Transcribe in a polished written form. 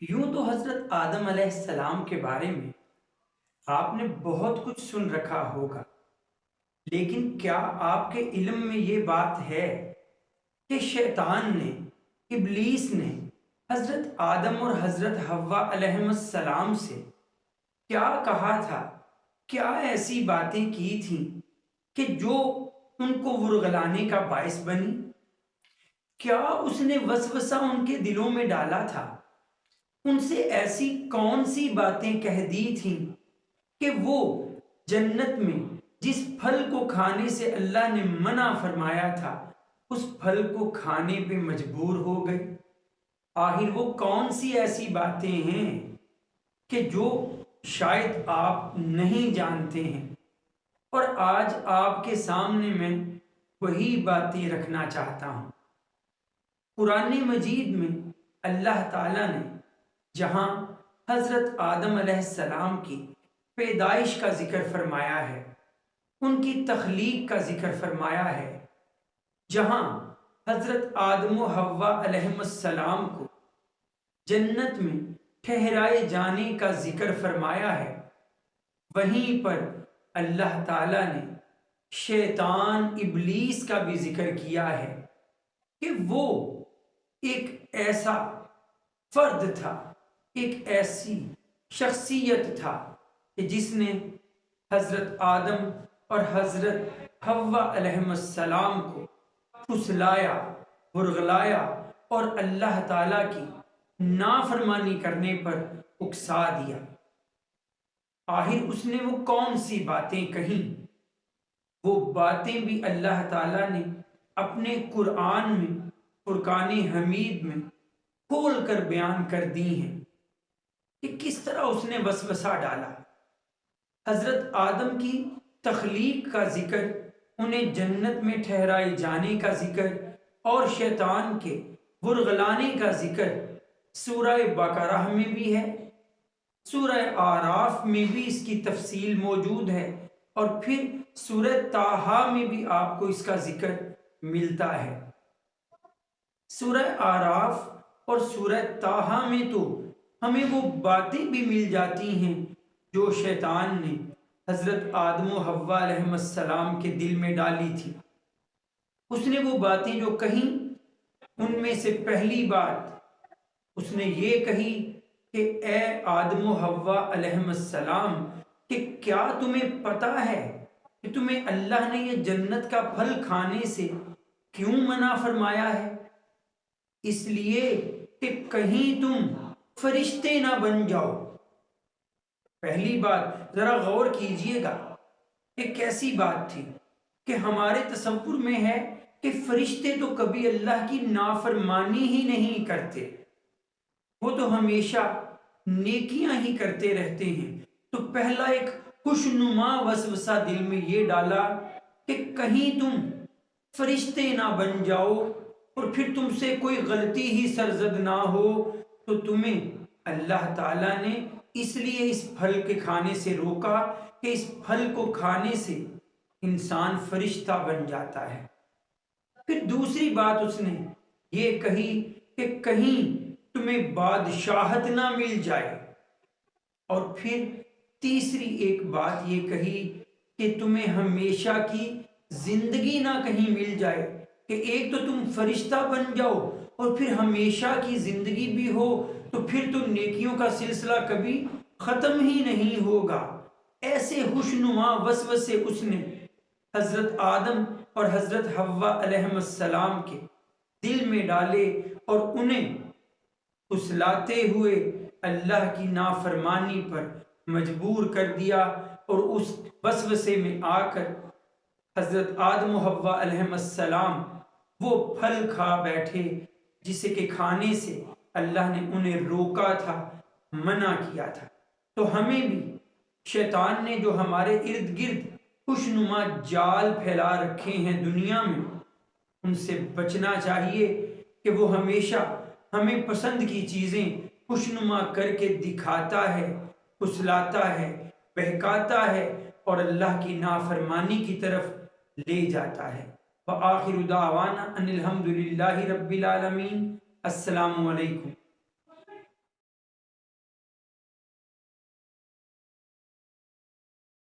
یوں تو حضرت آدم علیہ السلام کے بارے میں آپ نے بہت کچھ سن رکھا ہوگا، لیکن کیا آپ کے علم میں یہ بات ہے کہ شیطان نے، ابلیس نے حضرت آدم اور حضرت حوا علیہ السلام سے کیا کہا تھا؟ کیا ایسی باتیں کی تھیں کہ جو ان کو ورغلانے کا باعث بنی؟ کیا اس نے وسوسہ ان کے دلوں میں ڈالا تھا؟ ان سے ایسی کون سی باتیں کہہ دی تھیں کہ وہ جنت میں جس پھل کو کھانے سے اللہ نے منع فرمایا تھا اس پھل کو کھانے پہ مجبور ہو گئے؟ آخر وہ کون سی ایسی باتیں ہیں کہ جو شاید آپ نہیں جانتے ہیں، اور آج آپ کے سامنے میں وہی باتیں رکھنا چاہتا ہوں۔ قرآن مجید میں اللہ تعالیٰ نے جہاں حضرت آدم علیہ السلام کی پیدائش کا ذکر فرمایا ہے، ان کی تخلیق کا ذکر فرمایا ہے، جہاں حضرت آدم و حوا علیہ السلام کو جنت میں ٹھہرائے جانے کا ذکر فرمایا ہے، وہیں پر اللہ تعالیٰ نے شیطان ابلیس کا بھی ذکر کیا ہے کہ وہ ایک ایسا فرد تھا، ایک ایسی شخصیت تھا کہ جس نے حضرت آدم اور حضرت حوا علیہ السلام کو پھسلایا، ورغلایا اور اللہ تعالیٰ کی نافرمانی کرنے پر اکسا دیا۔ آخر اس نے وہ کون سی باتیں کہیں؟ وہ باتیں بھی اللہ تعالیٰ نے اپنے قرآن میں، فرقان حمید میں کھول کر بیان کر دی ہیں کہ کس طرح اس نے وسوسہ ڈالا۔ حضرت آدم کی تخلیق کا ذکر، انہیں جنت میں ٹھہرائے جانے کا ذکر اور شیطان کے ورغلانے کا ذکر سورہ بقرہ میں بھی ہے، سورہ اعراف میں بھی اس کی تفصیل موجود ہے، اور پھر سورہ طٰہٰ میں بھی آپ کو اس کا ذکر ملتا ہے۔ سورہ اعراف اور سورہ طٰہٰ میں تو ہمیں وہ باتیں بھی مل جاتی ہیں جو شیطان نے حضرت آدم و حوا علیہ السلام کے دل میں ڈالی تھی۔ اس نے وہ باتیں جو کہیں، ان میں سے پہلی بات اس نے یہ کہی کہ اے آدم و حوا علیہ السلام، کہ کیا تمہیں پتہ ہے کہ تمہیں اللہ نے یہ جنت کا پھل کھانے سے کیوں منع فرمایا ہے؟ اس لیے کہ کہیں تم فرشتے نہ بن جاؤ۔ پہلی بات ذرا غور کیجئے گا، ایک ایسی بات تھی کہ ہمارے تصور میں ہے کہ فرشتے تو کبھی اللہ کی نافرمانی ہی نہیں کرتے، وہ تو ہمیشہ نیکیاں ہی کرتے رہتے ہیں۔ تو پہلا ایک خوشنما وسوسہ دل میں یہ ڈالا کہ کہیں تم فرشتے نہ بن جاؤ، اور پھر تم سے کوئی غلطی ہی سرزد نہ ہو، تو تمہیں اللہ تعالیٰ نے اس لیے اس پھل کے کھانے سے روکا کہ اس پھل کو کھانے سے انسان فرشتہ بن جاتا ہے۔ پھر دوسری بات اس نے یہ کہی کہ کہیں تمہیں بادشاہت نہ مل جائے، اور پھر تیسری ایک بات یہ کہی کہ تمہیں ہمیشہ کی زندگی نہ کہیں مل جائے، کہ ایک تو تم فرشتہ بن جاؤ اور پھر ہمیشہ کی زندگی بھی ہو، تو پھر تو نیکیوں کا سلسلہ کبھی ختم ہی نہیں ہوگا۔ ایسے خوشنما وسوسے اس نے حضرت آدم اور حضرت حوا علیہ السلام کے دل میں ڈالے، اور انہیں پھسلاتے ہوئے اللہ کی نافرمانی پر مجبور کر دیا، اور اس وسوسے میں آ کر حضرت آدم و حوا علیہ السلام وہ پھل کھا بیٹھے جسے کہ کھانے سے اللہ نے انہیں روکا تھا، منع کیا تھا۔ تو ہمیں بھی شیطان نے جو ہمارے ارد گرد خوشنما جال پھیلا رکھے ہیں دنیا میں، ان سے بچنا چاہیے کہ وہ ہمیشہ ہمیں پسند کی چیزیں خوشنما کر کے دکھاتا ہے، پھسلاتا ہے، بہکاتا ہے، اور اللہ کی نافرمانی کی طرف لے جاتا ہے۔ وآخر دعوانا ان الحمد للہ رب العالمین۔ السلام علیکم۔